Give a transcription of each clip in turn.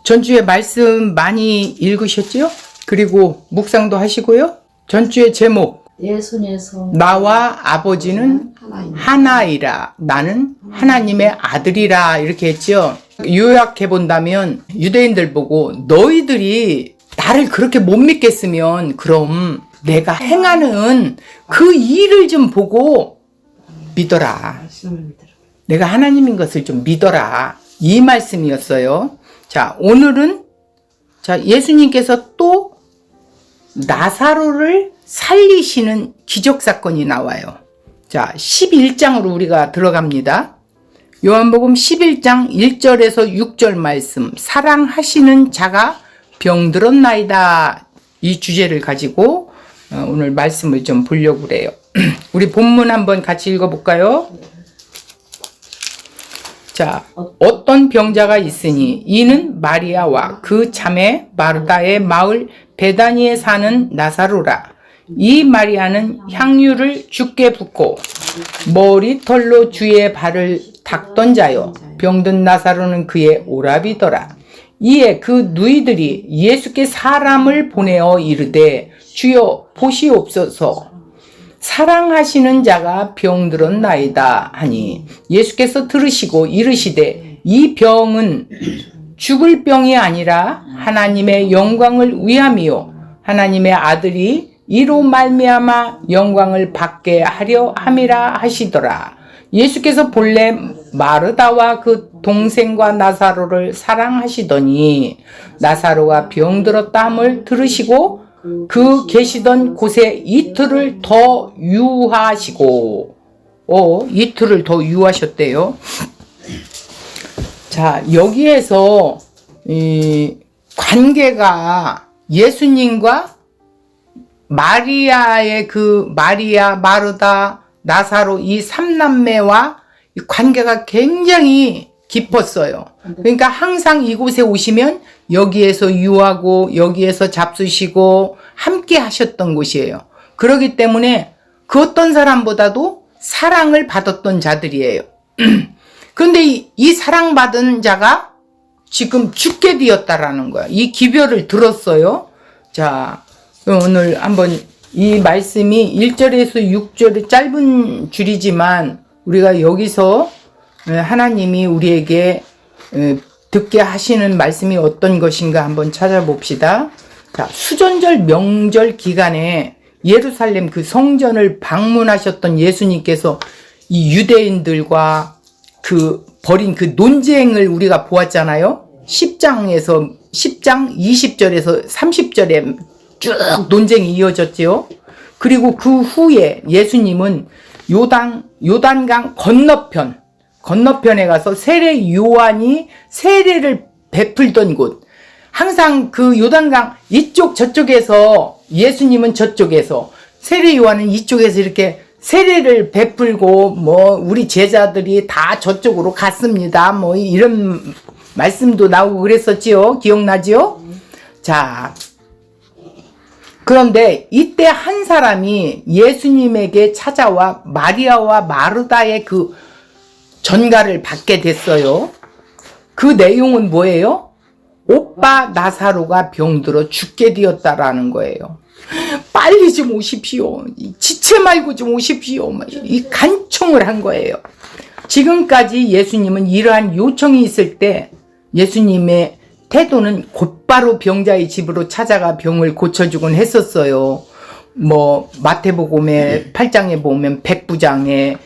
전주에 말씀 많이 읽으셨지요? 그리고 묵상도 하시고요. 전주의 제목 예수님께서 나와 아버지는 하나이라, 나는 하나님의 아들이라, 이렇게 했죠. 요약해 본다면 유대인들 보고 너희들이 나를 그렇게 못 믿겠으면 그럼 내가 행하는 그 일을 좀 보고 믿어라. 내가 하나님인 것을 좀 믿어라. 이 말씀이었어요. 자, 오늘은 예수님께서 또 나사로를 살리시는 기적사건이 나와요. 자, 11장으로 우리가 들어갑니다. 요한복음 11장 1절에서 6절 말씀, 사랑하시는 자가 병들었나이다. 이 주제를 가지고 오늘 말씀을 좀 보려고 그래요. 우리 본문 한번 같이 읽어볼까요? 자, 어떤 병자가 있으니 이는 마리아와 그 자매 마르다의 마을 베다니에 사는 나사로라. 이 마리아는 향유를 주께 붓고 머리털로 주의 발을 닦던 자요, 병든 나사로는 그의 오라비더라. 이에 그 누이들이 예수께 사람을 보내어 이르되 주여 보시옵소서, 사랑하시는 자가 병들었나이다 하니 예수께서 들으시고 이르시되 이 병은 죽을 병이 아니라 하나님의 영광을 위함이요 하나님의 아들이 이로 말미암아 영광을 받게 하려 함이라 하시더라. 예수께서 본래 마르다와 그 동생과 나사로를 사랑하시더니 나사로가 병들었다 함을 들으시고 그 계시던 곳에 이틀을 더 유하시고, 이틀을 더 유하셨대요. 자, 여기에서 이 관계가 예수님과 마리아의 그 마리아, 마르다, 나사로 이 삼남매와 관계가 굉장히 깊었어요. 그러니까 항상 이곳에 오시면 여기에서 유하고 여기에서 잡수시고 함께 하셨던 곳이에요. 그렇기 때문에 그 어떤 사람보다도 사랑을 받았던 자들이에요. 그런데 이 사랑받은 자가 지금 죽게 되었다라는 거야. 이 기별을 들었어요. 자, 오늘 한번 이 말씀이 1절에서 6절의 짧은 줄이지만 우리가 여기서 하나님이 우리에게 듣게 하시는 말씀이 어떤 것인가 한번 찾아봅시다. 자, 수전절 명절 기간에 예루살렘 그 성전을 방문하셨던 예수님께서 이 유대인들과 그 벌인 그 논쟁을 우리가 보았잖아요. 10장 20절에서 30절에 쭉 논쟁이 이어졌지요. 그리고 그 후에 예수님은 요단강 건너편에 가서 세례 요한이 세례를 베풀던 곳, 항상 그 요단강 이쪽 저쪽에서 예수님은 저쪽에서 세례 요한은 이쪽에서 이렇게 세례를 베풀고 우리 제자들이 다 저쪽으로 갔습니다. 이런 말씀도 나오고 그랬었지요. 기억나지요? 자, 그런데 이때 한 사람이 예수님에게 찾아와 마리아와 마르다의 그 전가를 받게 됐어요. 그 내용은 뭐예요? 오빠 나사로가 병들어 죽게 되었다라는 거예요. 빨리 좀 오십시오. 지체 말고 좀 오십시오. 이 간청을 한 거예요. 지금까지 예수님은 이러한 요청이 있을 때 예수님의 태도는 곧바로 병자의 집으로 찾아가 병을 고쳐주곤 했었어요. 마태복음의 8장에 보면 백부장의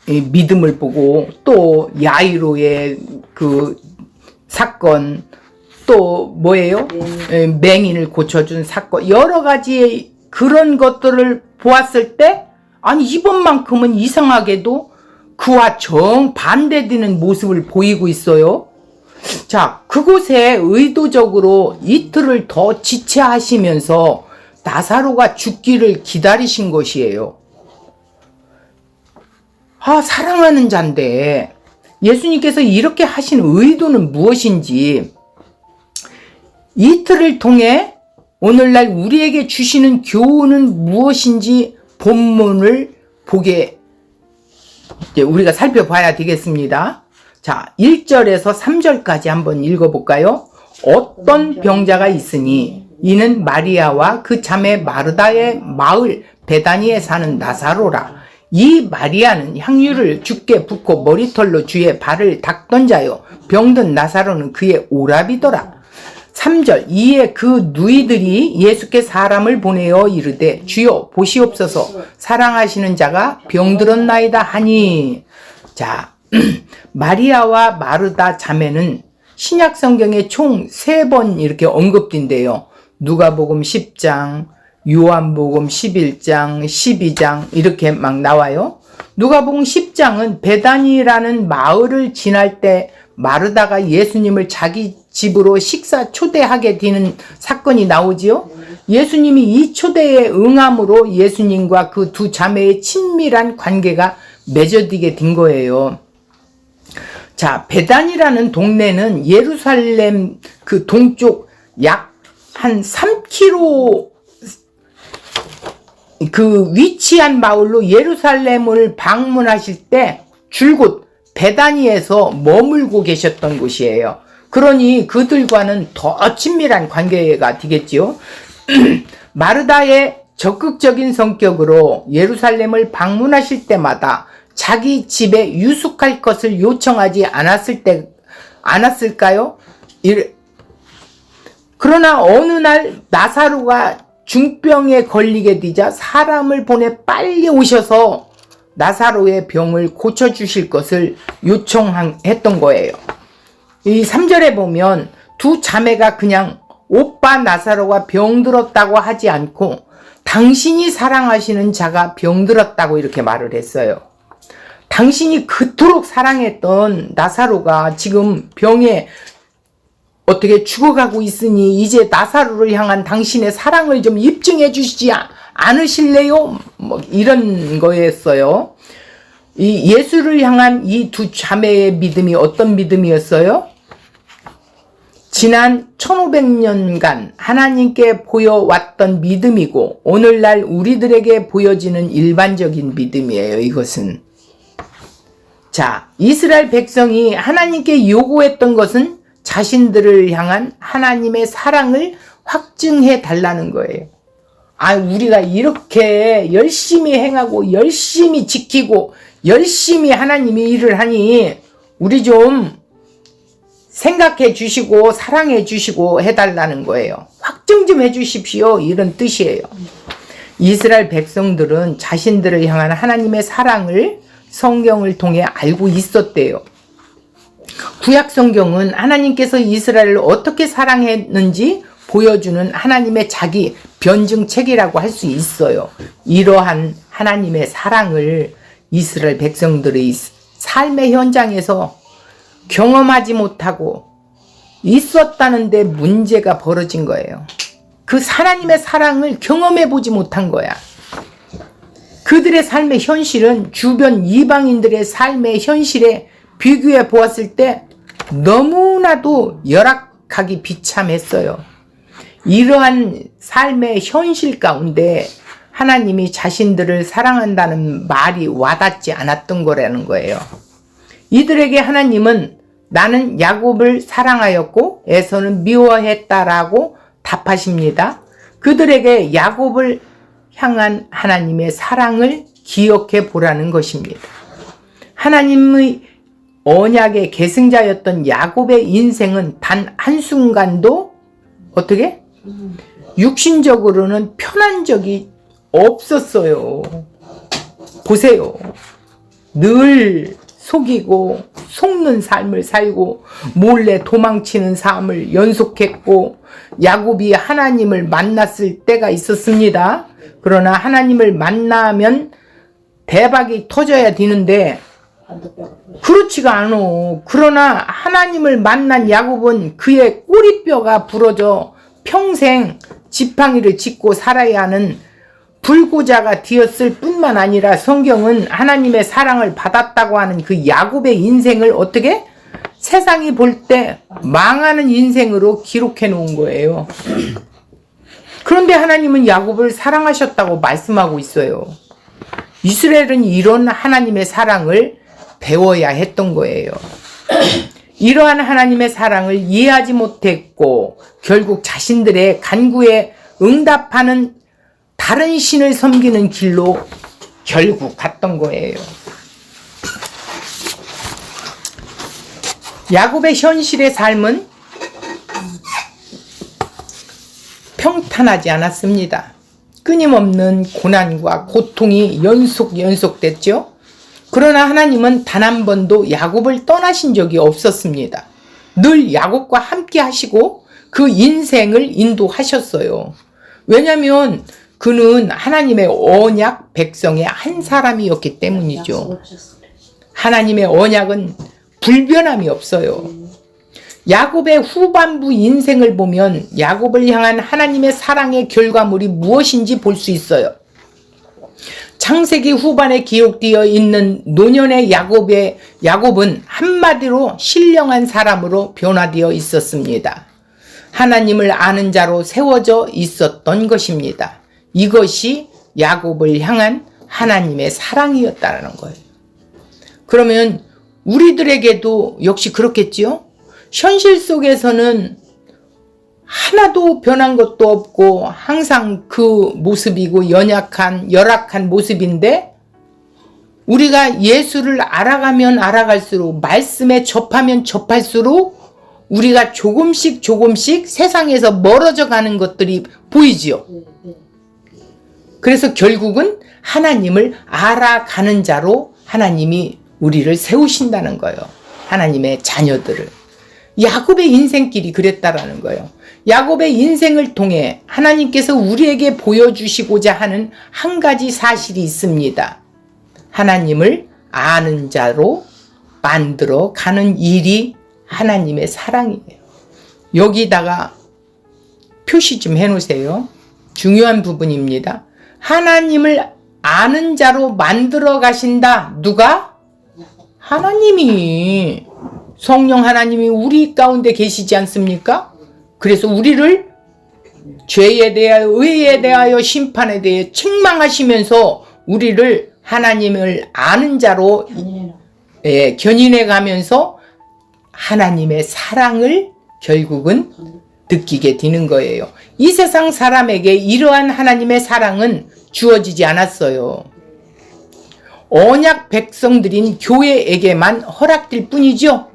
믿음을 보고, 또 야이로의 그 사건, 또 뭐예요? 맹인을 고쳐준 사건, 여러 가지의 그런 것들을 보았을 때, 아니 이번만큼은 이상하게도 그와 정반대되는 모습을 보이고 있어요. 자, 그곳에 의도적으로 이틀을 더 지체하시면서 나사로가 죽기를 기다리신 것이에요. 사랑하는 자인데 예수님께서 이렇게 하신 의도는 무엇인지, 이틀을 통해 오늘날 우리에게 주시는 교훈은 무엇인지 본문을 우리가 살펴봐야 되겠습니다. 자, 1절에서 3절까지 한번 읽어볼까요? 어떤 병자가 있으니 이는 마리아와 그 자매 마르다의 마을 베다니에 사는 나사로라. 이 마리아는 향유를 주께 붓고 머리털로 주의 발을 닦던 자요 병든 나사로는 그의 오랍이더라. 3절 이에 그 누이들이 예수께 사람을 보내어 이르되 주여 보시옵소서 사랑하시는 자가 병들었나이다 하니. 자, 마리아와 마르다 자매는 신약 성경에 총 3번 이렇게 언급된대요. 누가복음 10장, 요한복음 11장, 12장 이렇게 막 나와요. 누가복음 10장은 베다니라는 마을을 지날 때 마르다가 예수님을 자기 집으로 식사 초대하게 되는 사건이 나오지요. 예수님이 이 초대에 응함으로 예수님과 그 두 자매의 친밀한 관계가 맺어지게 된 거예요. 자, 베단이라는 동네는 예루살렘 그 동쪽 약 한 3km 그 위치한 마을로 예루살렘을 방문하실 때 줄곧 베다니에서 머물고 계셨던 곳이에요. 그러니 그들과는 더 친밀한 관계가 되겠지요. 마르다의 적극적인 성격으로 예루살렘을 방문하실 때마다 자기 집에 유숙할 것을 요청하지 않았을까요? 그러나 어느 날 나사로가 중병에 걸리게 되자 사람을 보내 빨리 오셔서 나사로의 병을 고쳐주실 것을 요청했던 거예요. 이 3절에 보면 두 자매가 그냥 오빠 나사로가 병들었다고 하지 않고 당신이 사랑하시는 자가 병들었다고 이렇게 말을 했어요. 당신이 그토록 사랑했던 나사로가 지금 병에 어떻게 죽어가고 있으니 이제 나사로를 향한 당신의 사랑을 좀 입증해 주시지 않으실래요? 뭐 이런 거였어요. 이 예수를 향한 이 두 자매의 믿음이 어떤 믿음이었어요? 지난 1500년간 하나님께 보여왔던 믿음이고 오늘날 우리들에게 보여지는 일반적인 믿음이에요. 이것은. 자, 이스라엘 백성이 하나님께 요구했던 것은 자신들을 향한 하나님의 사랑을 확증해 달라는 거예요. 우리가 이렇게 열심히 행하고 열심히 지키고 열심히 하나님이 일을 하니 우리 좀 생각해 주시고 사랑해 주시고 해달라는 거예요. 확증 좀 해 주십시오. 이런 뜻이에요. 이스라엘 백성들은 자신들을 향한 하나님의 사랑을 성경을 통해 알고 있었대요. 구약 성경은 하나님께서 이스라엘을 어떻게 사랑했는지 보여주는 하나님의 자기 변증책이라고 할 수 있어요. 이러한 하나님의 사랑을 이스라엘 백성들의 삶의 현장에서 경험하지 못하고 있었다는데 문제가 벌어진 거예요. 그 하나님의 사랑을 경험해 보지 못한 거야. 그들의 삶의 현실은 주변 이방인들의 삶의 현실에 비교해 보았을 때 너무나도 열악하기 비참했어요. 이러한 삶의 현실 가운데 하나님이 자신들을 사랑한다는 말이 와닿지 않았던 거라는 거예요. 이들에게 하나님은 나는 야곱을 사랑하였고 에서는 미워했다라고 답하십니다. 그들에게 야곱을 향한 하나님의 사랑을 기억해 보라는 것입니다. 하나님의 언약의 계승자였던 야곱의 인생은 단 한순간도 어떻게? 육신적으로는 편한 적이 없었어요. 보세요. 늘 속이고 속는 삶을 살고 몰래 도망치는 삶을 연속했고 야곱이 하나님을 만났을 때가 있었습니다. 그러나 하나님을 만나면 대박이 터져야 되는데 그렇지가 않아. 그러나 하나님을 만난 야곱은 그의 꼬리뼈가 부러져 평생 지팡이를 짚고 살아야 하는 불구자가 되었을 뿐만 아니라 성경은 하나님의 사랑을 받았다고 하는 그 야곱의 인생을 어떻게? 세상이 볼 때 망하는 인생으로 기록해 놓은 거예요. 그런데 하나님은 야곱을 사랑하셨다고 말씀하고 있어요. 이스라엘은 이런 하나님의 사랑을 배워야 했던 거예요. 이러한 하나님의 사랑을 이해하지 못했고 결국 자신들의 간구에 응답하는 다른 신을 섬기는 길로 결국 갔던 거예요. 야곱의 현실의 삶은 평탄하지 않았습니다. 끊임없는 고난과 고통이 연속됐죠. 그러나 하나님은 단 한 번도 야곱을 떠나신 적이 없었습니다. 늘 야곱과 함께 하시고 그 인생을 인도하셨어요. 왜냐하면 그는 하나님의 언약 백성의 한 사람이었기 때문이죠. 하나님의 언약은 불변함이 없어요. 야곱의 후반부 인생을 보면 야곱을 향한 하나님의 사랑의 결과물이 무엇인지 볼 수 있어요. 창세기 후반에 기록되어 있는 노년의 야곱은 한마디로 신령한 사람으로 변화되어 있었습니다. 하나님을 아는 자로 세워져 있었던 것입니다. 이것이 야곱을 향한 하나님의 사랑이었다는 거예요. 그러면 우리들에게도 역시 그렇겠지요? 현실 속에서는 하나도 변한 것도 없고 항상 그 모습이고 열악한 모습인데 우리가 예수를 알아가면 알아갈수록 말씀에 접하면 접할수록 우리가 조금씩 세상에서 멀어져 가는 것들이 보이지요. 그래서 결국은 하나님을 알아가는 자로 하나님이 우리를 세우신다는 거예요. 하나님의 자녀들을. 야곱의 인생길이 그랬다라는 거예요. 야곱의 인생을 통해 하나님께서 우리에게 보여주시고자 하는 한 가지 사실이 있습니다. 하나님을 아는 자로 만들어 가는 일이 하나님의 사랑이에요. 여기다가 표시 좀 해놓으세요. 중요한 부분입니다. 하나님을 아는 자로 만들어 가신다. 누가? 하나님이. 성령 하나님이 우리 가운데 계시지 않습니까? 그래서 우리를 죄에 대하여 의에 대하여 심판에 대해 책망하시면서 우리를 하나님을 아는 자로 견인해 가면서 하나님의 사랑을 결국은 느끼게 되는 거예요. 이 세상 사람에게 이러한 하나님의 사랑은 주어지지 않았어요. 언약 백성들인 교회에게만 허락될 뿐이죠.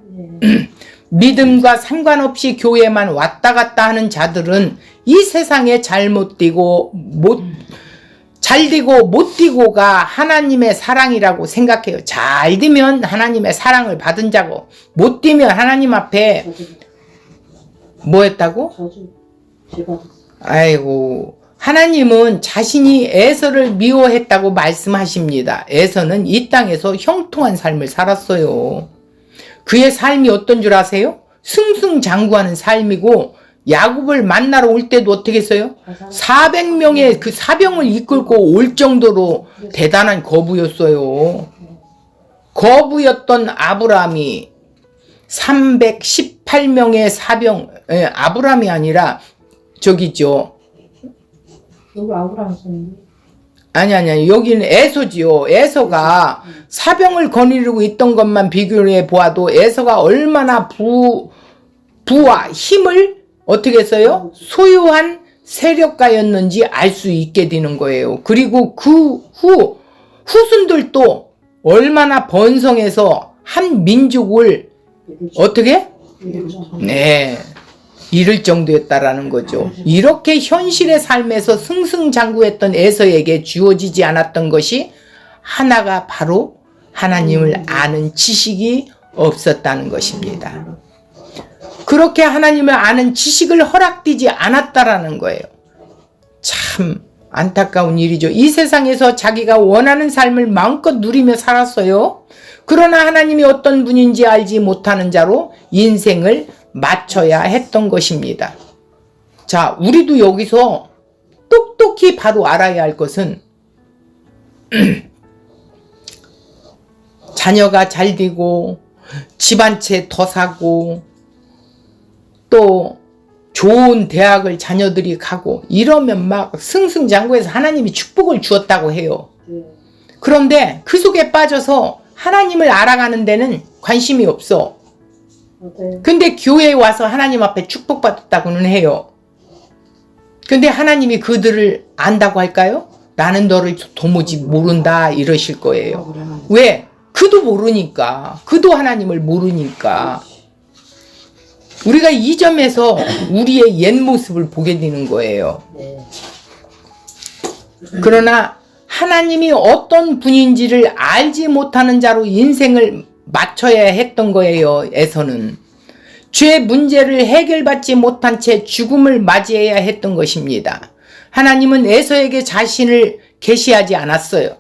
믿음과 상관없이 교회만 왔다 갔다 하는 자들은 이 세상에 잘되고 못 되고가 하나님의 사랑이라고 생각해요. 잘 되면 하나님의 사랑을 받은 자고 못 되면 하나님 앞에 뭐 했다고? 아이고, 하나님은 자신이 에서를 미워했다고 말씀하십니다. 에서는 이 땅에서 형통한 삶을 살았어요. 그의 삶이 어떤 줄 아세요? 승승장구하는 삶이고 야곱을 만나러 올 때도 어떻게 했어요? 400명의 그 사병을 이끌고 올 정도로 대단한 거부였어요. 거부였던 아브라함이 318명의 사병, 아브라함이 아니라 저기죠. 여기 아브라함 있었는데. 아니 여기는 에서지요. 에서가 사병을 거느리고 있던 것만 비교해 보아도 에서가 얼마나 부와 힘을 어떻게 했어요? 소유한 세력가였는지 알 수 있게 되는 거예요. 그리고 그 후손들도 얼마나 번성해서 한 민족을 어떻게? 네. 이를 정도였다라는 거죠. 이렇게 현실의 삶에서 승승장구했던 에서에게 주어지지 않았던 것이 하나가 바로 하나님을 아는 지식이 없었다는 것입니다. 그렇게 하나님을 아는 지식을 허락되지 않았다라는 거예요. 참 안타까운 일이죠. 이 세상에서 자기가 원하는 삶을 마음껏 누리며 살았어요. 그러나 하나님이 어떤 분인지 알지 못하는 자로 인생을 맞춰야 했던 것입니다. 자, 우리도 여기서 똑똑히 바로 알아야 할 것은 자녀가 잘 되고 집 한 채 더 사고 또 좋은 대학을 자녀들이 가고 이러면 막 승승장구해서 하나님이 축복을 주었다고 해요. 그런데 그 속에 빠져서 하나님을 알아가는 데는 관심이 없어. 맞아요. 근데 교회에 와서 하나님 앞에 축복받았다고는 해요. 근데 하나님이 그들을 안다고 할까요? 나는 너를 도무지 모른다 이러실 거예요. 왜? 그도 모르니까. 그도 하나님을 모르니까. 우리가 이 점에서 우리의 옛 모습을 보게 되는 거예요. 네. 그러나 하나님이 어떤 분인지를 알지 못하는 자로 인생을 맞춰야 했던 거예요. 에서는 죄 문제를 해결받지 못한 채 죽음을 맞이해야 했던 것입니다. 하나님은 에서에게 자신을 계시하지 않았어요.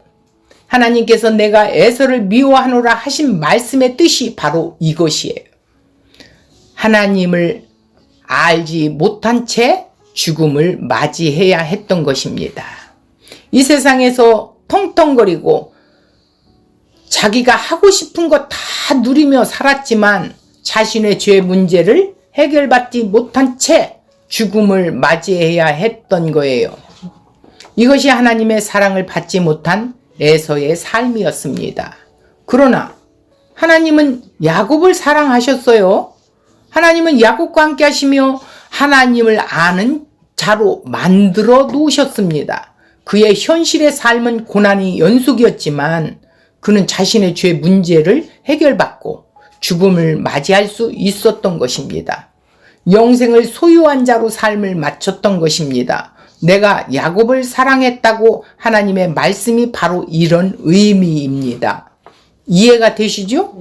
하나님께서 내가 에서를 미워하노라 하신 말씀의 뜻이 바로 이것이에요. 하나님을 알지 못한 채 죽음을 맞이해야 했던 것입니다. 이 세상에서 텅텅거리고 자기가 하고 싶은 거 다 누리며 살았지만 자신의 죄 문제를 해결받지 못한 채 죽음을 맞이해야 했던 거예요. 이것이 하나님의 사랑을 받지 못한 에서의 삶이었습니다. 그러나 하나님은 야곱을 사랑하셨어요. 하나님은 야곱과 함께 하시며 하나님을 아는 자로 만들어 놓으셨습니다. 그의 현실의 삶은 고난이 연속이었지만 그는 자신의 죄 문제를 해결받고 죽음을 맞이할 수 있었던 것입니다. 영생을 소유한 자로 삶을 마쳤던 것입니다. 내가 야곱을 사랑했다고 하나님의 말씀이 바로 이런 의미입니다. 이해가 되시죠?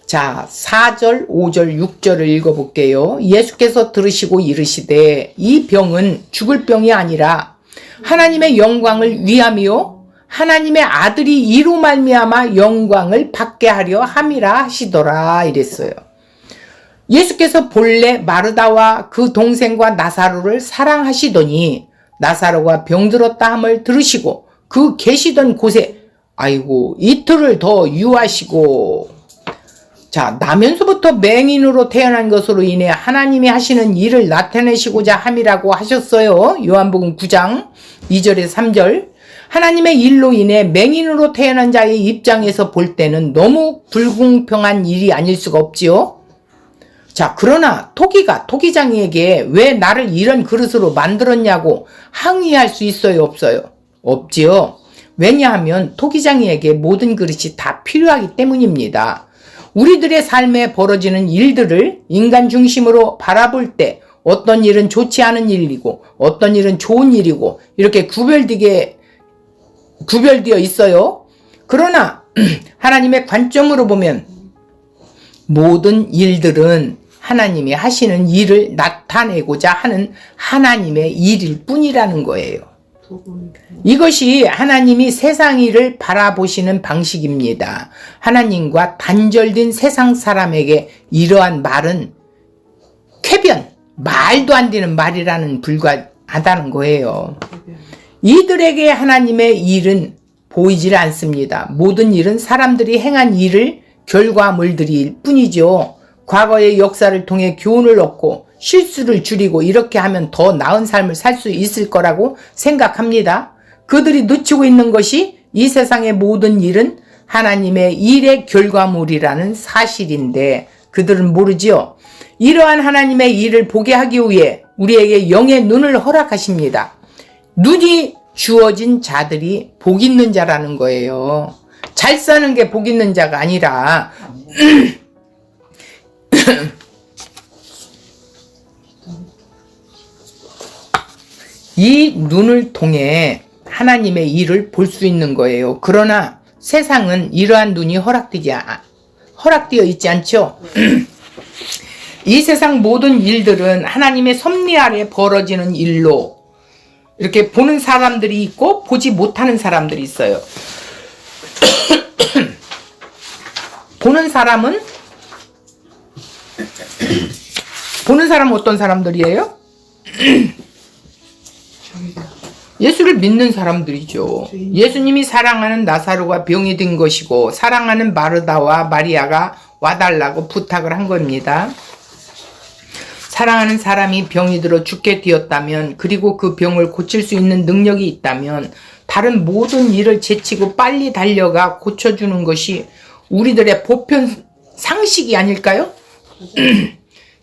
자, 4절, 5절, 6절을 읽어볼게요. 예수께서 들으시고 이르시되 이 병은 죽을 병이 아니라 하나님의 영광을 위함이요 하나님의 아들이 이로 말미암아 영광을 받게 하려 함이라 하시더라 이랬어요. 예수께서 본래 마르다와 그 동생과 나사로를 사랑하시더니 나사로가 병들었다 함을 들으시고 그 계시던 곳에 아이고 이틀을 더 유하시고 자 나면서부터 맹인으로 태어난 것으로 인해 하나님이 하시는 일을 나타내시고자 함이라고 하셨어요. 요한복음 9장 2절에서 3절 하나님의 일로 인해 맹인으로 태어난 자의 입장에서 볼 때는 너무 불공평한 일이 아닐 수가 없지요. 자, 그러나 토기장이에게 왜 나를 이런 그릇으로 만들었냐고 항의할 수 있어요, 없어요? 없지요. 왜냐하면 토기장이에게 모든 그릇이 다 필요하기 때문입니다. 우리들의 삶에 벌어지는 일들을 인간 중심으로 바라볼 때 어떤 일은 좋지 않은 일이고 어떤 일은 좋은 일이고 이렇게 구별되어 있어요. 그러나 하나님의 관점으로 보면 모든 일들은 하나님이 하시는 일을 나타내고자 하는 하나님의 일일 뿐이라는 거예요. 이것이 하나님이 세상 일을 바라보시는 방식입니다. 하나님과 단절된 세상 사람에게 이러한 말은 쾌변, 말도 안 되는 말이라는 불과하다는 거예요. 이들에게 하나님의 일은 보이질 않습니다. 모든 일은 사람들이 행한 일을 결과물들일 뿐이죠. 과거의 역사를 통해 교훈을 얻고 실수를 줄이고 이렇게 하면 더 나은 삶을 살 수 있을 거라고 생각합니다. 그들이 놓치고 있는 것이 이 세상의 모든 일은 하나님의 일의 결과물이라는 사실인데 그들은 모르지요. 이러한 하나님의 일을 보게 하기 위해 우리에게 영의 눈을 허락하십니다. 눈이 주어진 자들이 복 있는 자라는 거예요. 잘 사는 게 복 있는 자가 아니라 이 눈을 통해 하나님의 일을 볼 수 있는 거예요. 그러나 세상은 이러한 눈이 허락되어 있지 않죠. 이 세상 모든 일들은 하나님의 섭리 아래 벌어지는 일로 이렇게 보는 사람들이 있고 보지 못하는 사람들이 있어요. 보는 사람은 어떤 사람들이에요? 예수를 믿는 사람들이죠. 예수님이 사랑하는 나사로가 병이 든 것이고 사랑하는 마르다와 마리아가 와달라고 부탁을 한 겁니다. 사랑하는 사람이 병이 들어 죽게 되었다면 그리고 그 병을 고칠 수 있는 능력이 있다면 다른 모든 일을 제치고 빨리 달려가 고쳐주는 것이 우리들의 보편 상식이 아닐까요?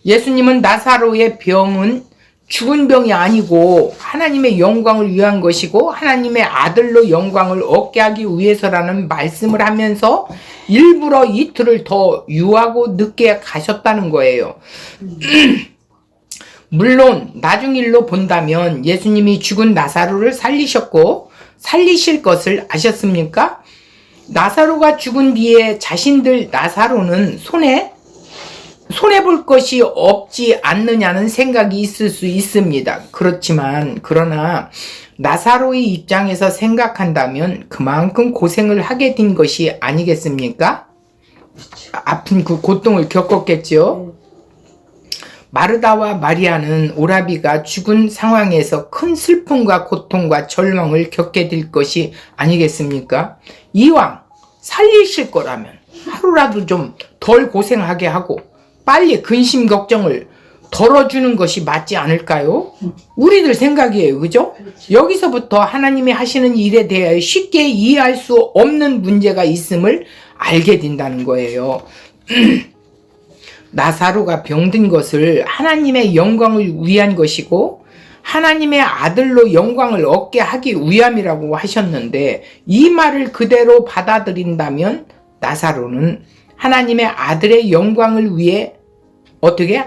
예수님은 나사로의 병은 죽은 병이 아니고 하나님의 영광을 위한 것이고 하나님의 아들로 영광을 얻게 하기 위해서라는 말씀을 하면서 일부러 이틀을 더 유하고 늦게 가셨다는 거예요. 물론 나중 일로 본다면 예수님이 죽은 나사로를 살리셨고 살리실 것을 아셨습니까? 나사로가 죽은 뒤에 자신들 나사로는 손해볼 것이 없지 않느냐는 생각이 있을 수 있습니다. 그러나 나사로의 입장에서 생각한다면 그만큼 고생을 하게 된 것이 아니겠습니까? 아픈 그 고통을 겪었겠죠. 마르다와 마리아는 오라비가 죽은 상황에서 큰 슬픔과 고통과 절망을 겪게 될 것이 아니겠습니까? 이왕 살리실 거라면 하루라도 좀 덜 고생하게 하고 빨리 근심 걱정을 덜어주는 것이 맞지 않을까요? 우리들 생각이에요. 그죠? 여기서부터 하나님이 하시는 일에 대하여 쉽게 이해할 수 없는 문제가 있음을 알게 된다는 거예요. 나사로가 병든 것을 하나님의 영광을 위한 것이고 하나님의 아들로 영광을 얻게 하기 위함이라고 하셨는데 이 말을 그대로 받아들인다면 나사로는 하나님의 아들의 영광을 위해 어떻게?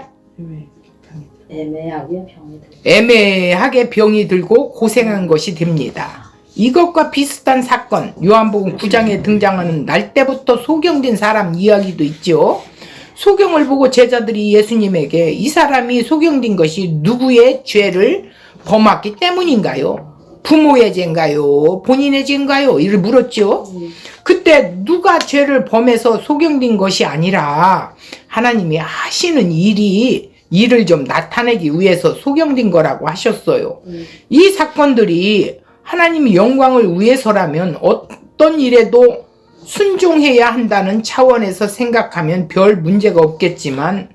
애매하게 병이 들고 고생한 것이 됩니다. 이것과 비슷한 사건 요한복음 9장에 등장하는 날 때부터 소경된 사람 이야기도 있죠. 소경을 보고 제자들이 예수님에게 이 사람이 소경된 것이 누구의 죄를 범했기 때문인가요? 부모의 죄인가요? 본인의 죄인가요? 이를 물었죠. 그때 누가 죄를 범해서 소경된 것이 아니라 하나님이 하시는 일을 좀 나타내기 위해서 소경된 거라고 하셨어요. 이 사건들이 하나님의 영광을 위해서라면 어떤 일에도 순종해야 한다는 차원에서 생각하면 별 문제가 없겠지만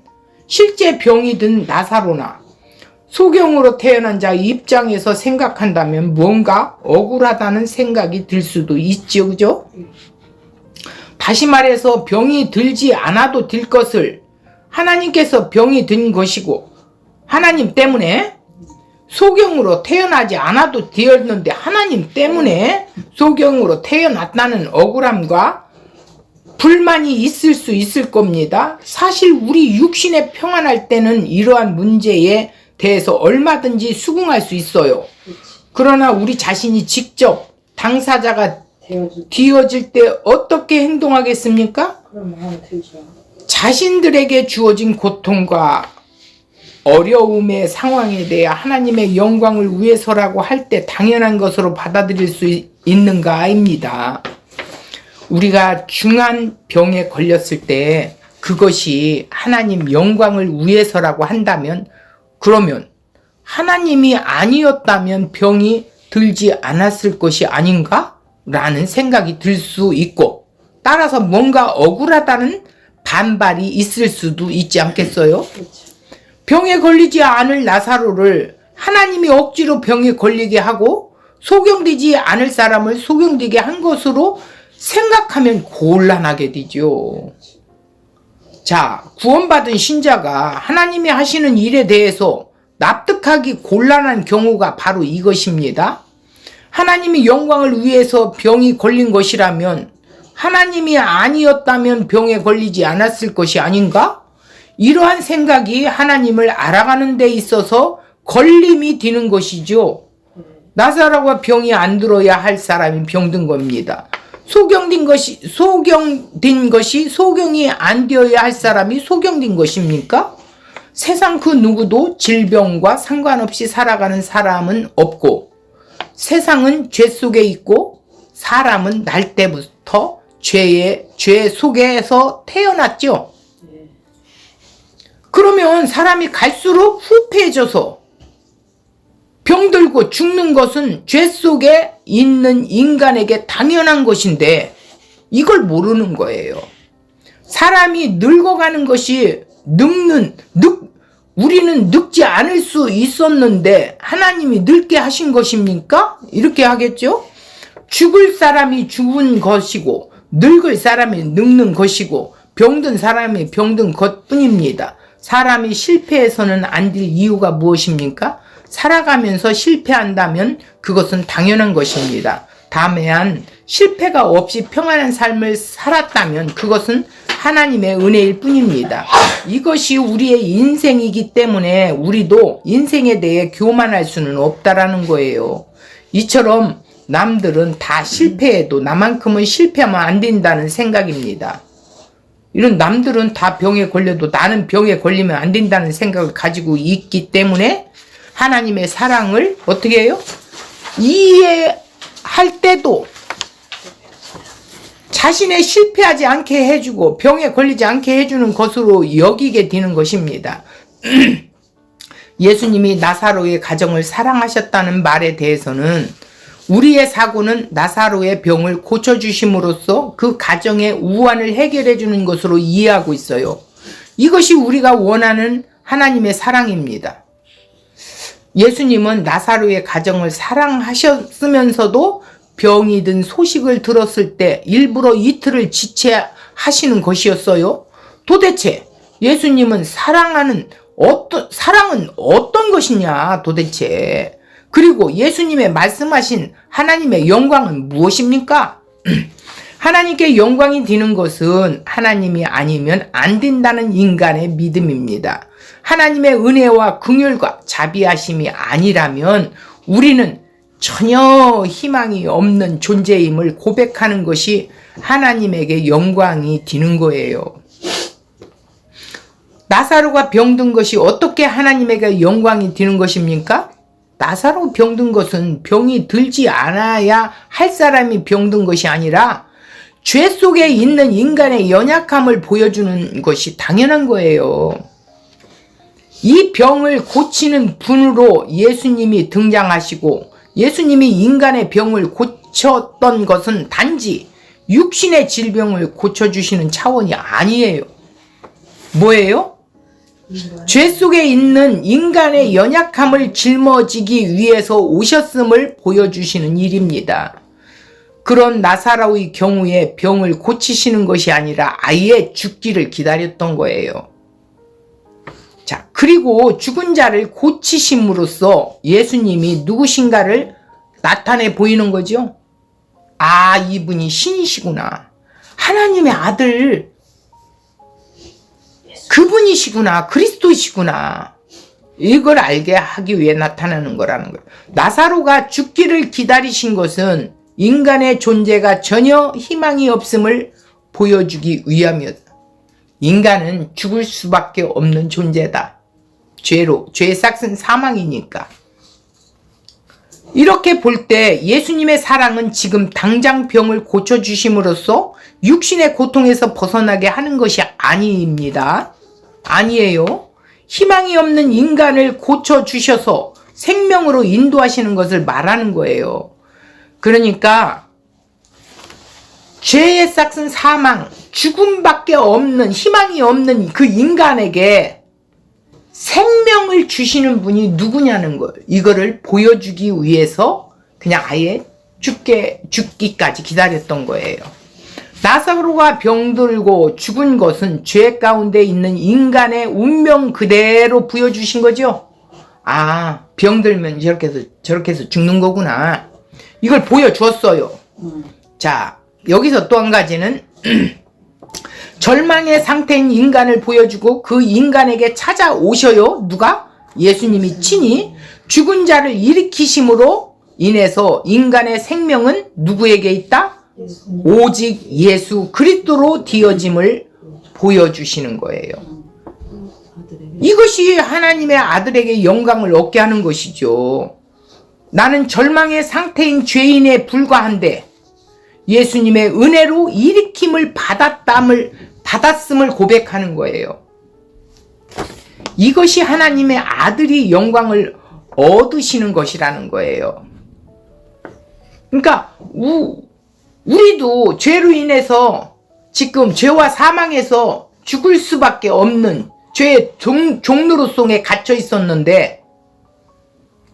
실제 병이 든 나사로나 소경으로 태어난 자 입장에서 생각한다면 뭔가 억울하다는 생각이 들 수도 있죠. 그죠? 다시 말해서 병이 들지 않아도 될 것을 하나님께서 병이 든 것이고 하나님 때문에 소경으로 태어나지 않아도 되었는데 하나님 때문에 소경으로 태어났다는 억울함과 불만이 있을 수 있을 겁니다. 사실 우리 육신에 평안할 때는 이러한 문제에 대해서 얼마든지 수긍할 수 있어요. 그러나 우리 자신이 직접 당사자가 되어질 때 어떻게 행동하겠습니까? 그런 마음이 들죠. 자신들에게 주어진 고통과 어려움의 상황에 대해 하나님의 영광을 위해서라고 할 때 당연한 것으로 받아들일 수 있는가입니다. 우리가 중한 병에 걸렸을 때 그것이 하나님 영광을 위해서라고 한다면 그러면 하나님이 아니었다면 병이 들지 않았을 것이 아닌가? 라는 생각이 들 수 있고 따라서 뭔가 억울하다는 반발이 있을 수도 있지 않겠어요? 병에 걸리지 않을 나사로를 하나님이 억지로 병에 걸리게 하고 소경되지 않을 사람을 소경되게 한 것으로 생각하면 곤란하게 되죠. 자, 구원받은 신자가 하나님이 하시는 일에 대해서 납득하기 곤란한 경우가 바로 이것입니다. 하나님이 영광을 위해서 병이 걸린 것이라면 하나님이 아니었다면 병에 걸리지 않았을 것이 아닌가? 이러한 생각이 하나님을 알아가는 데 있어서 걸림이 되는 것이죠. 나사로가 병이 안 들어야 할 사람이 병든 겁니다. 소경된 것이 소경이 안 되어야 할 사람이 소경된 것입니까? 세상 그 누구도 질병과 상관없이 살아가는 사람은 없고 세상은 죄 속에 있고 사람은 날 때부터 죄 속에서 태어났죠. 그러면 사람이 갈수록 후패해져서 병들고 죽는 것은 죄 속에 있는 인간에게 당연한 것인데 이걸 모르는 거예요. 사람이 늙어가는 것이 우리는 늙지 않을 수 있었는데 하나님이 늙게 하신 것입니까? 이렇게 하겠죠? 죽을 사람이 죽은 것이고 늙을 사람이 늙는 것이고 병든 사람이 병든 것뿐입니다. 사람이 실패해서는 안 될 이유가 무엇입니까? 살아가면서 실패한다면 그것은 당연한 것입니다. 다만 실패가 없이 평안한 삶을 살았다면 그것은 하나님의 은혜일 뿐입니다. 이것이 우리의 인생이기 때문에 우리도 인생에 대해 교만할 수는 없다라는 거예요. 이처럼 남들은 다 실패해도 나만큼은 실패하면 안 된다는 생각입니다. 이런 남들은 다 병에 걸려도 나는 병에 걸리면 안 된다는 생각을 가지고 있기 때문에 하나님의 사랑을 어떻게 해요? 이해할 때도 자신의 실패하지 않게 해주고 병에 걸리지 않게 해주는 것으로 여기게 되는 것입니다. 예수님이 나사로의 가정을 사랑하셨다는 말에 대해서는 우리의 사고는 나사로의 병을 고쳐주심으로써 그 가정의 우환을 해결해 주는 것으로 이해하고 있어요. 이것이 우리가 원하는 하나님의 사랑입니다. 예수님은 나사로의 가정을 사랑하셨으면서도 병이 든 소식을 들었을 때 일부러 이틀을 지체하시는 것이었어요. 도대체 예수님은 사랑은 어떤 것이냐 도대체. 그리고 예수님의 말씀하신 하나님의 영광은 무엇입니까? 하나님께 영광이 되는 것은 하나님이 아니면 안 된다는 인간의 믿음입니다. 하나님의 은혜와 긍휼과 자비하심이 아니라면 우리는 전혀 희망이 없는 존재임을 고백하는 것이 하나님에게 영광이 되는 거예요. 나사로가 병든 것이 어떻게 하나님에게 영광이 되는 것입니까? 나사로 병든 것은 병이 들지 않아야 할 사람이 병든 것이 아니라 죄 속에 있는 인간의 연약함을 보여주는 것이 당연한 거예요. 이 병을 고치는 분으로 예수님이 등장하시고 예수님이 인간의 병을 고쳤던 것은 단지 육신의 질병을 고쳐주시는 차원이 아니에요. 뭐예요? 죄 속에 있는 인간의 연약함을 짊어지기 위해서 오셨음을 보여주시는 일입니다. 그런 나사로의 경우에 병을 고치시는 것이 아니라 아예 죽기를 기다렸던 거예요. 자, 그리고 죽은 자를 고치심으로써 예수님이 누구신가를 나타내 보이는 거죠. 아, 이분이 신이시구나. 하나님의 아들 그분이시구나. 그리스도이시구나. 이걸 알게 하기 위해 나타나는 거라는 거예요. 나사로가 죽기를 기다리신 것은 인간의 존재가 전혀 희망이 없음을 보여주기 위함이었다. 인간은 죽을 수밖에 없는 존재다. 죄의 싹은 사망이니까. 이렇게 볼 때 예수님의 사랑은 지금 당장 병을 고쳐주심으로써 육신의 고통에서 벗어나게 하는 것이 아닙니다. 아니에요. 희망이 없는 인간을 고쳐주셔서 생명으로 인도하시는 것을 말하는 거예요. 그러니까 죄의 싹은 사망, 죽음밖에 없는, 희망이 없는 그 인간에게 생명을 주시는 분이 누구냐는 거예요. 이거를 보여주기 위해서 그냥 아예 죽기까지 기다렸던 거예요. 나사로가 병들고 죽은 것은 죄 가운데 있는 인간의 운명 그대로 부여주신 거죠. 아, 병들면 저렇게 해서 죽는 거구나. 이걸 보여주었어요. 자, 여기서 또 한 가지는 절망의 상태인 인간을 보여주고 그 인간에게 찾아오셔요. 누가? 예수님이 친히 죽은 자를 일으키심으로 인해서 인간의 생명은 누구에게 있다? 오직 예수 그리스도로 되어짐을 보여주시는 거예요. 이것이 하나님의 아들에게 영광을 얻게 하는 것이죠. 나는 절망의 상태인 죄인에 불과한데 예수님의 은혜로 일으킴을 받았음을 고백하는 거예요. 이것이 하나님의 아들이 영광을 얻으시는 것이라는 거예요. 그러니까 우리도 죄로 인해서 지금 죄와 사망에서 죽을 수밖에 없는 죄의 종로로 속에 갇혀 있었는데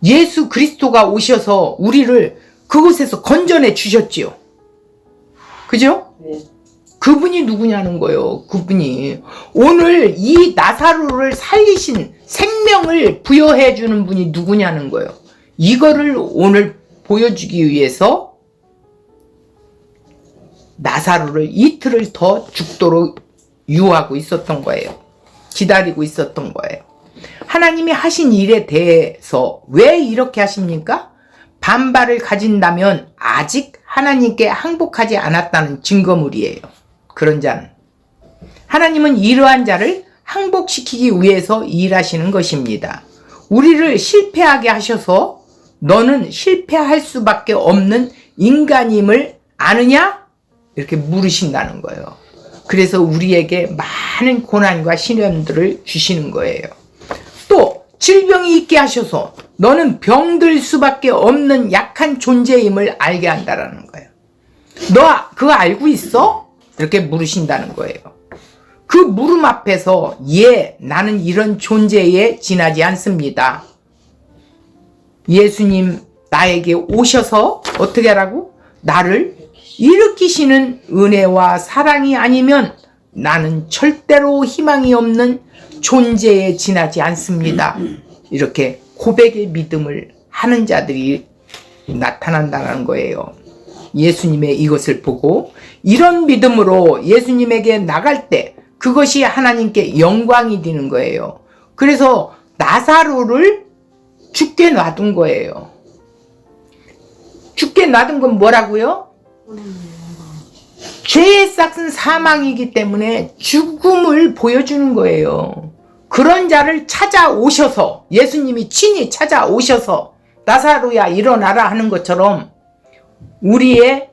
예수 그리스도가 오셔서 우리를 그곳에서 건져내 주셨지요. 그죠? 네. 그분이 누구냐는 거예요. 그분이 오늘 이 나사로를 살리신 생명을 부여해 주는 분이 누구냐는 거예요. 이거를 오늘 보여주기 위해서 나사로를 이틀을 더 죽도록 유하고 있었던 거예요. 기다리고 있었던 거예요. 하나님이 하신 일에 대해서 왜 이렇게 하십니까? 반발을 가진다면 아직 하나님께 항복하지 않았다는 증거물이에요. 그런 자는. 하나님은 이러한 자를 항복시키기 위해서 일하시는 것입니다. 우리를 실패하게 하셔서 너는 실패할 수밖에 없는 인간임을 아느냐? 이렇게 물으신다는 거예요. 그래서 우리에게 많은 고난과 시련들을 주시는 거예요. 또 질병이 있게 하셔서 너는 병들 수밖에 없는 약한 존재임을 알게 한다라는 거예요. 너 그거 알고 있어? 이렇게 물으신다는 거예요. 그 물음 앞에서 나는 이런 존재에 지나지 않습니다. 예수님 나에게 오셔서 어떻게 하라고? 나를 일으키시는 은혜와 사랑이 아니면 나는 절대로 희망이 없는 존재에 지나지 않습니다. 이렇게 고백의 믿음을 하는 자들이 나타난다는 거예요. 예수님의 이것을 보고 이런 믿음으로 예수님에게 나갈 때 그것이 하나님께 영광이 되는 거예요. 그래서 나사로를 죽게 놔둔 거예요. 죽게 놔둔 건 뭐라고요? 죄의 싹은 사망이기 때문에 죽음을 보여주는 거예요. 그런 자를 찾아오셔서 예수님이 친히 찾아오셔서 나사로야 일어나라 하는 것처럼 우리의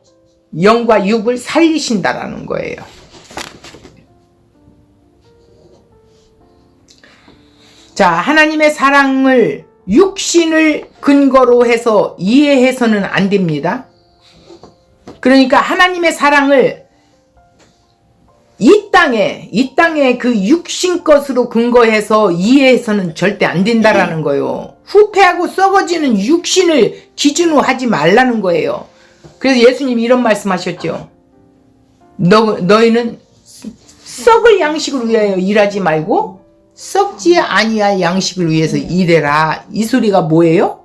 영과 육을 살리신다라는 거예요. 자, 하나님의 사랑을 육신을 근거로 해서 이해해서는 안 됩니다. 그러니까 하나님의 사랑을 이 땅에 그 육신 것으로 근거해서 이해해서는 절대 안 된다라는 거예요. 후패하고 썩어지는 육신을 기준으로 하지 말라는 거예요. 그래서 예수님이 이런 말씀하셨죠. 너희는 썩을 양식을 위하여 일하지 말고 썩지 아니할 양식을 위해서 일해라. 이 소리가 뭐예요?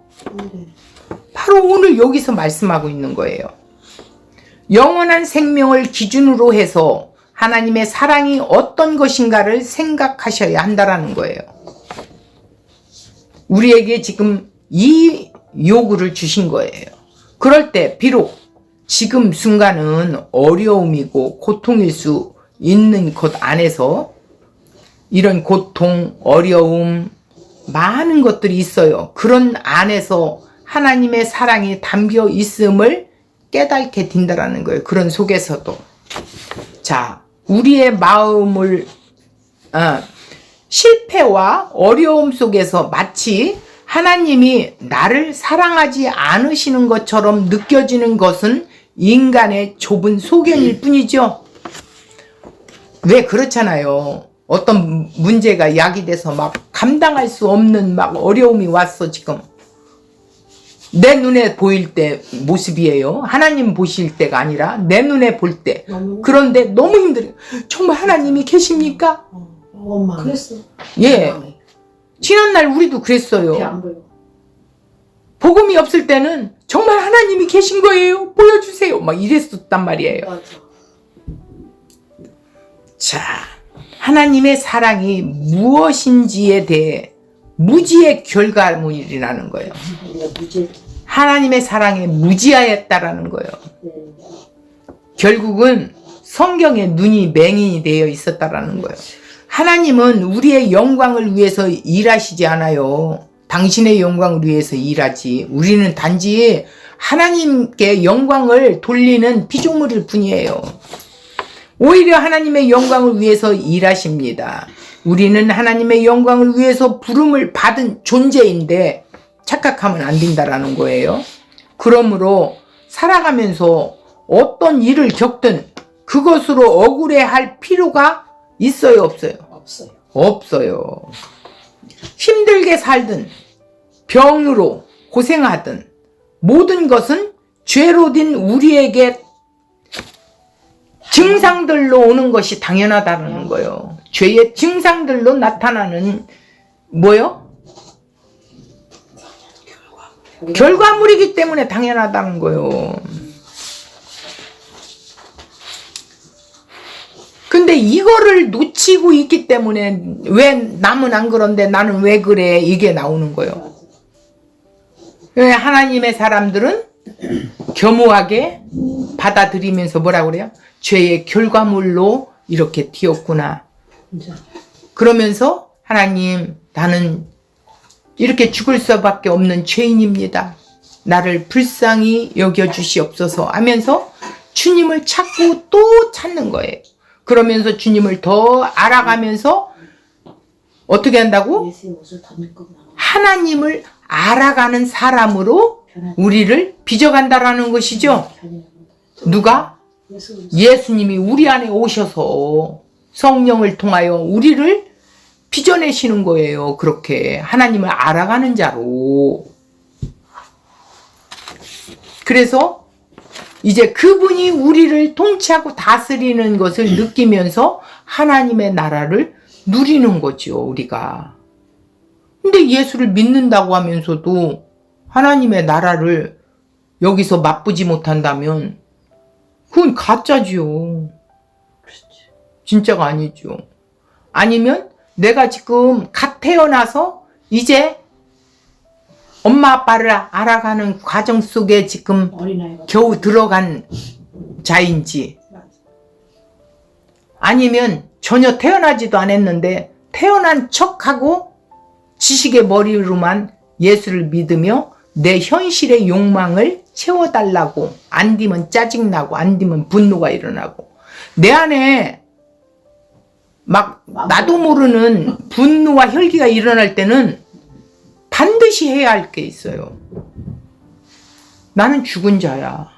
바로 오늘 여기서 말씀하고 있는 거예요. 영원한 생명을 기준으로 해서 하나님의 사랑이 어떤 것인가를 생각하셔야 한다라는 거예요. 우리에게 지금 이 요구를 주신 거예요. 그럴 때 비록 지금 순간은 어려움이고 고통일 수 있는 것 안에서 이런 고통, 어려움, 많은 것들이 있어요. 그런 안에서 하나님의 사랑이 담겨 있음을 깨닫게 된다라는 거예요. 그런 속에서도. 자, 우리의 마음을 실패와 어려움 속에서 마치 하나님이 나를 사랑하지 않으시는 것처럼 느껴지는 것은 인간의 좁은 소견일 뿐이죠. 왜 그렇잖아요. 어떤 문제가 야기돼서 막 감당할 수 없는 막 어려움이 왔어 지금. 내 눈에 보일 때 모습이에요. 하나님 보실 때가 아니라 내 눈에 볼 때. 그런데 너무 힘들어요. 정말 하나님이 계십니까? 엄마 그랬어. 예. 지난날 우리도 그랬어요. 안 보여. 복음이 없을 때는 정말 하나님이 계신 거예요. 보여주세요. 막 이랬었단 말이에요. 맞아. 자, 하나님의 사랑이 무엇인지에 대해 무지의 결과물이라는 거예요. 하나님의 사랑에 무지하였다라는 거예요. 결국은 성경에 눈이 맹인이 되어 있었다라는 거예요. 하나님은 우리의 영광을 위해서 일하시지 않아요. 당신의 영광을 위해서 일하지. 우리는 단지 하나님께 영광을 돌리는 피조물일 뿐이에요. 오히려 하나님의 영광을 위해서 일하십니다. 우리는 하나님의 영광을 위해서 부름을 받은 존재인데 착각하면 안 된다라는 거예요. 그러므로 살아가면서 어떤 일을 겪든 그것으로 억울해할 필요가 있어요, 없어요? 없어요. 없어요. 힘들게 살든 병으로 고생하든 모든 것은 죄로 된 우리에게 증상들로 오는 것이 당연하다는 거예요. 죄의 증상들로 나타나는 뭐요? 결과물이기 때문에 당연하다는 거예요. 근데 이거를 놓치고 있기 때문에 왜 남은 안 그런데 나는 왜 그래? 이게 나오는 거예요. 왜 하나님의 사람들은 겸허하게 받아들이면서 뭐라고 그래요? 죄의 결과물로 이렇게 튀었구나. 그러면서 하나님, 나는 이렇게 죽을 수밖에 없는 죄인입니다. 나를 불쌍히 여겨주시옵소서 하면서 주님을 찾고 또 찾는 거예요. 그러면서 주님을 더 알아가면서 어떻게 한다고? 하나님을 알아가는 사람으로 우리를 빚어간다라는 것이죠. 누가? 예수님이 우리 안에 오셔서 성령을 통하여 우리를 빚어내시는 거예요. 그렇게 하나님을 알아가는 자로. 그래서 이제 그분이 우리를 통치하고 다스리는 것을 느끼면서 하나님의 나라를 누리는 거죠, 우리가. 근데 예수를 믿는다고 하면서도 하나님의 나라를 여기서 맛보지 못한다면 그건 가짜지요. 진짜가 아니죠. 아니면 내가 지금 갓 태어나서 이제 엄마 아빠를 알아가는 과정 속에 지금 겨우 들어간 자인지, 아니면 전혀 태어나지도 않았는데 태어난 척하고 지식의 머리로만 예수를 믿으며 내 현실의 욕망을 채워달라고, 안 되면 짜증나고 안 되면 분노가 일어나고 내 안에 막 나도 모르는 분노와 혈기가 일어날 때는 반드시 해야 할 게 있어요. 나는 죽은 자야.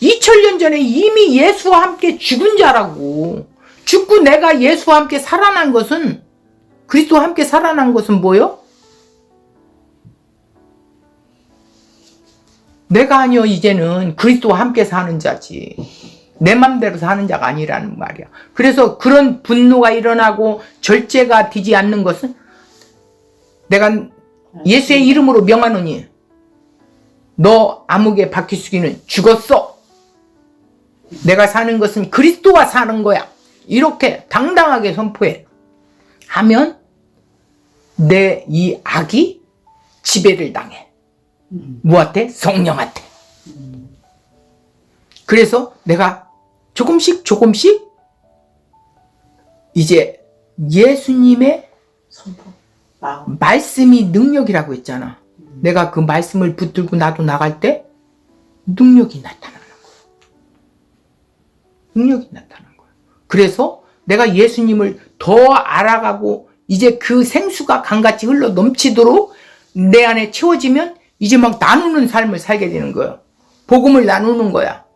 2000년 전에 이미 예수와 함께 죽은 자라고. 죽고 내가 예수와 함께 살아난 것은, 그리스도와 함께 살아난 것은 뭐요? 내가 아니요, 이제는 그리스도와 함께 사는 자지. 내 맘대로 사는 자가 아니라는 말이야. 그래서 그런 분노가 일어나고 절제가 되지 않는 것은, 내가 예수의 이름으로 명하노니 너 암흑의 바퀴수기는 죽었어. 내가 사는 것은 그리스도와 사는 거야. 이렇게 당당하게 선포해 하면 내 이 악이 지배를 당해. 뭐한테? 성령한테. 그래서 내가 조금씩 이제 예수님의 말씀이 능력이라고 했잖아. 내가 그 말씀을 붙들고 나도 나갈 때 능력이 나타나는 거야. 능력이 나타나는 거야. 그래서 내가 예수님을 더 알아가고 이제 그 생수가 강같이 흘러 넘치도록 내 안에 채워지면 이제 막 나누는 삶을 살게 되는 거야. 복음을 나누는 거야.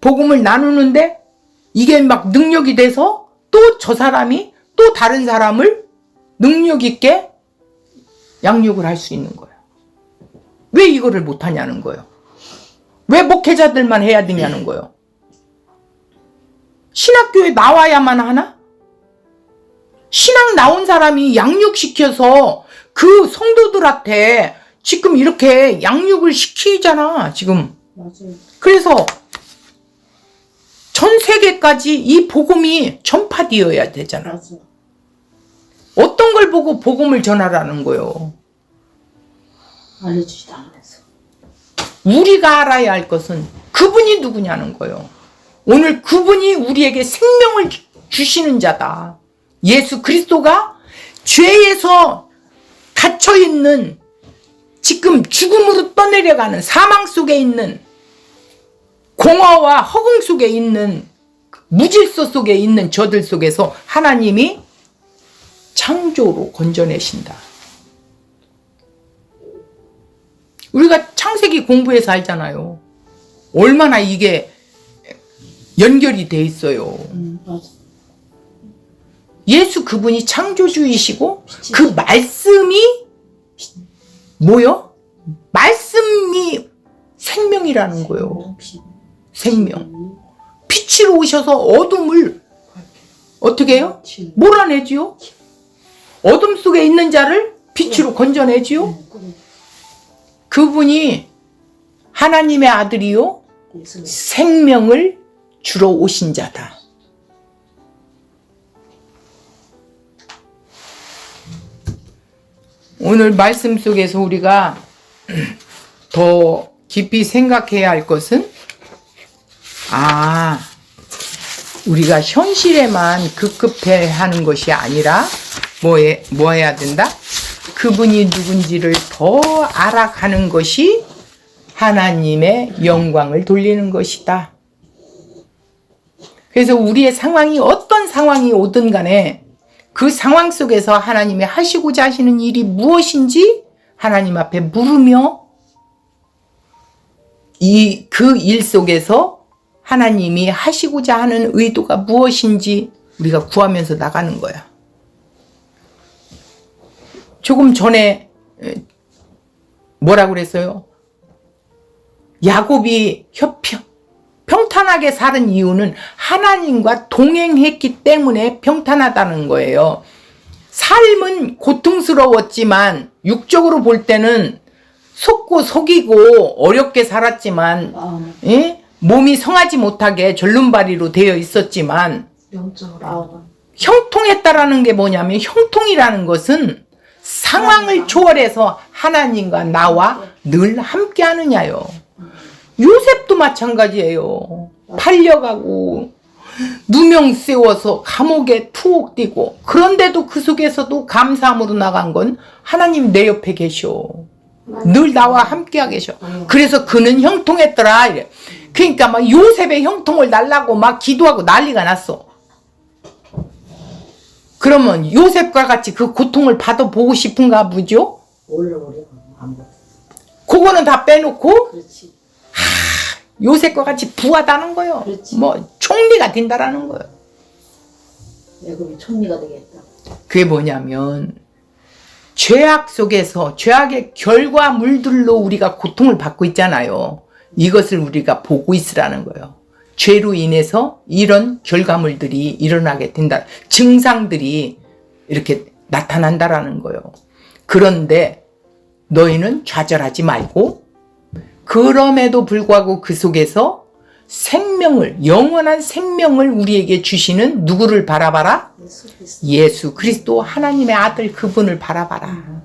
복음을 나누는데 이게 막 능력이 돼서 또 저 사람이 또 다른 사람을 능력 있게 양육을 할 수 있는 거야. 왜 이거를 못하냐는 거예요. 왜 목회자들만 해야 되냐는 거예요. 신학교에 나와야만 하나? 신학 나온 사람이 양육시켜서 그 성도들한테 지금 이렇게 양육을 시키잖아, 지금. 맞아요. 그래서 전 세계까지 이 복음이 전파되어야 되잖아. 맞아. 어떤 걸 보고 복음을 전하라는 거예요. 알려주지도 않으면서. 우리가 알아야 할 것은 그분이 누구냐는 거예요. 오늘 그분이 우리에게 생명을 주시는 자다. 예수 그리스도가 죄에서 갇혀있는, 지금 죽음으로 떠내려가는 사망 속에 있는, 공허와 허공 속에 있는, 무질서 속에 있는 저들 속에서 하나님이 창조로 건져내신다. 우리가 창세기 공부해서 알잖아요. 얼마나 이게 연결이 돼 있어요. 맞아. 예수 그분이 창조주이시고 그 말씀이 뭐요? 말씀이 생명이라는 거예요. 생명. 빛이 빛으로 오셔서 어둠을 어떻게 해요? 몰아내지요. 어둠 속에 있는 자를 빛으로 건져내지요. 그분이 하나님의 아들이요 생명을 주러 오신 자다. 오늘 말씀 속에서 우리가 더 깊이 생각해야 할 것은 우리가 현실에만 급급해 하는 것이 아니라 뭐 해야 된다? 그분이 누군지를 더 알아가는 것이 하나님의 영광을 돌리는 것이다. 그래서 우리의 상황이 어떤 상황이 오든 간에 그 상황 속에서 하나님이 하시고자 하시는 일이 무엇인지 하나님 앞에 물으며 그 일 속에서 하나님이 하시고자 하는 의도가 무엇인지 우리가 구하면서 나가는 거야. 조금 전에 뭐라고 그랬어요? 야곱이 평탄하게 사는 이유는 하나님과 동행했기 때문에 평탄하다는 거예요. 삶은 고통스러웠지만 육적으로 볼 때는 속고 속이고 어렵게 살았지만 몸이 성하지 못하게 절름발이로 되어 있었지만 형통했다라는 게 뭐냐면 형통이라는 것은 상황을 초월해서 하나님과 나와 늘 함께 하느냐요. 요셉도 마찬가지예요. 팔려가고 누명 세워서 감옥에 투옥 뛰고 그런데도 그 속에서도 감사함으로 나간 건 하나님 내 옆에 계셔. 늘 나와 함께 계셔. 그래서 그는 형통했더라 이래. 그러니까 막 요셉의 형통을 달라고 막 기도하고 난리가 났어. 그러면 요셉과 같이 그 고통을 받아보고 싶은가 보죠? 그거는 다 빼놓고 그렇지. 요셉과 같이 부하다는 거예요. 그렇지. 뭐 총리가 된다라는 거예요. 애굽이 총리가 되겠다. 그게 뭐냐면 죄악 속에서 죄악의 결과물들로 우리가 고통을 받고 있잖아요. 이것을 우리가 보고 있으라는 거예요. 죄로 인해서 이런 결과물들이 일어나게 된다. 증상들이 이렇게 나타난다라는 거예요. 그런데 너희는 좌절하지 말고 그럼에도 불구하고 그 속에서 생명을 영원한 생명을 우리에게 주시는 누구를 바라봐라? 예수 그리스도 하나님의 아들 그분을 바라봐라.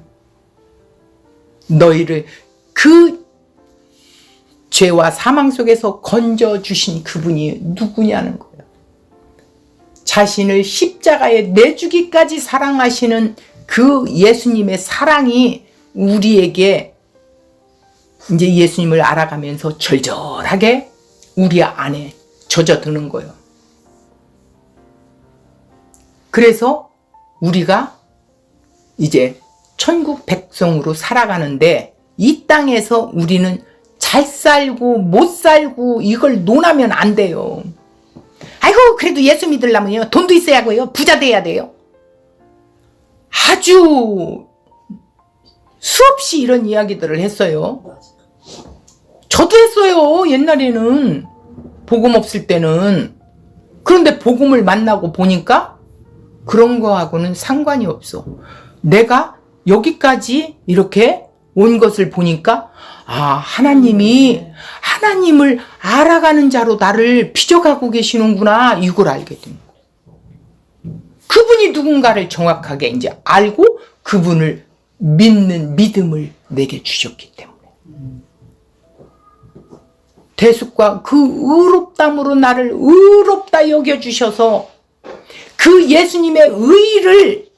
너희를 그 죄와 사망 속에서 건져주신 그분이 누구냐는 거예요. 자신을 십자가에 내주기까지 사랑하시는 그 예수님의 사랑이 우리에게 이제 예수님을 알아가면서 절절하게 우리 안에 젖어드는 거예요. 그래서 우리가 이제 천국 백성으로 살아가는데 이 땅에서 우리는 잘 살고 못 살고 이걸 논하면 안 돼요. 아이고 그래도 예수 믿으려면요 돈도 있어야 하고요 부자 돼야 돼요. 아주 수없이 이런 이야기들을 했어요. 저도 했어요. 옛날에는 복음 없을 때는. 그런데 복음을 만나고 보니까 그런 거하고는 상관이 없어. 내가 여기까지 이렇게 온 것을 보니까 하나님이 하나님을 알아가는 자로 나를 빚어가고 계시는구나 이걸 알게 된 거예요. 그분이 누군가를 정확하게 이제 알고 그분을 믿는 믿음을 내게 주셨기 때문에 대속과 그 의롭담으로 나를 의롭다 여겨주셔서 그 예수님의 의를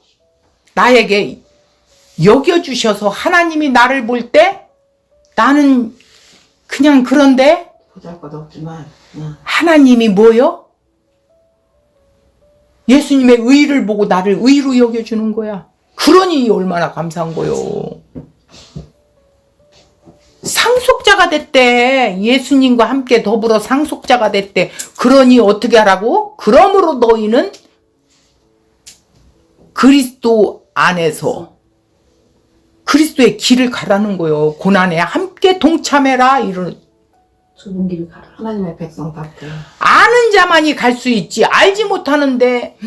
나에게 여겨주셔서 하나님이 나를 볼 때 나는 그냥 그런데 보잘것없지만 하나님이 뭐요? 예수님의 의를 보고 나를 의로 여겨주는 거야. 그러니 얼마나 감사한 거요. 상속자가 됐대. 예수님과 함께 더불어 상속자가 됐대. 그러니 어떻게 하라고? 그러므로 너희는 그리스도 안에서 그리스도의 길을 가라는 거예요. 고난에 함께 동참해라. 이런 좁은 길을 가라. 하나님의 백성답게. 아는 자만이 갈 수 있지. 알지 못하는데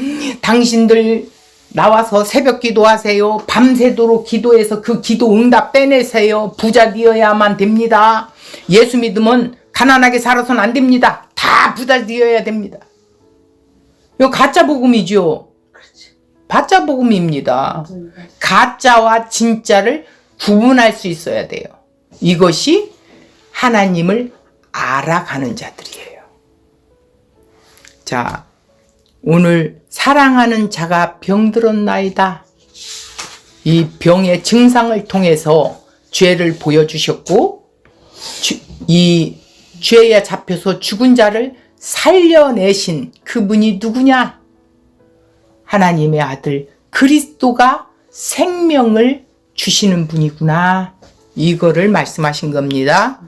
당신들 나와서 새벽 기도하세요. 밤새도록 기도해서 그 기도 응답 빼내세요. 부자 되어야만 됩니다. 예수 믿으면 가난하게 살아서는 안 됩니다. 다 부자 되어야 됩니다. 이거 가짜 복음이죠. 그렇지. 가짜 복음입니다. 맞습니다. 가짜와 진짜를 구분할 수 있어야 돼요. 이것이 하나님을 알아가는 자들이에요. 자, 오늘 사랑하는 자가 병들었나이다. 이 병의 증상을 통해서 죄를 보여주셨고, 이 죄에 잡혀서 죽은 자를 살려내신 그분이 누구냐? 하나님의 아들 그리스도가 생명을 주시는 분이구나. 이거를 말씀하신 겁니다.